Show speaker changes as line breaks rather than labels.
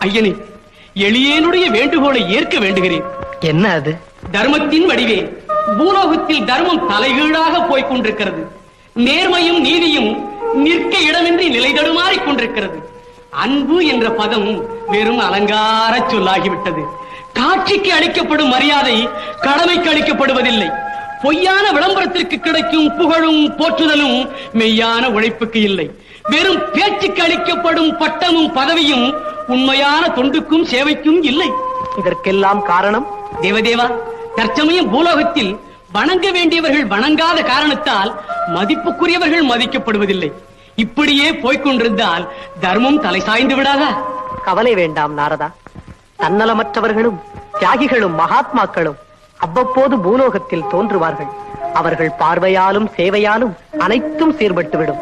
ஐயனே, எளியேனுடைய வேண்டுகோளை ஏற்க வேண்டுகிறேன்.
என்ன அது?
தர்மத்தின் வடிவே பூலோகத்தில் தர்மம் தலைகீழாக போய்க் கொண்டிருக்கிறது. நேர்மையும் நீதியும் நிற்க இடமின்றி நிலை தடுமாறிக் கொண்டிருக்கிறது. அன்பு என்ற பதம் வெறும் அலங்கார சொல்லாகிவிட்டது. காட்சிக்கு அளிக்கப்படும் மரியாதை கடமைக்கு அளிக்கப்படுவதில்லை. பொய்யான விளம்பரத்திற்கு கிடைக்கும் புகழும் போற்றுதலும் மெய்யான உழைப்புக்கு இல்லை. வெறும் பேச்சுக்கு அளிக்கப்படும் பட்டமும் பதவியும் உண்மையான தொண்டுக்கும் சேவைக்கும் இல்லை.
இதற்கெல்லாம் காரணம்
தேவதேவா, தற்சமயம் பூலோகத்தில் வணங்க வேண்டியவர்கள் வணங்காத காரணத்தால் மதிப்புக்குரியவர்கள் மதிக்கப்படுவதில்லை. இப்படியே போய்கொண்டிருந்தால் தர்மம் தலை சாய்ந்து விடாதா?
கவலை வேண்டாம் நாரதா. தன்னலமற்றவர்களும் தியாகிகளும் மகாத்மாக்களும் அவ்வப்போது பூலோகத்தில் தோன்றுவார்கள். அவர்கள் பார்வையாலும் சேவையாலும் அனைத்தும் சீர்பட்டுவிடும்.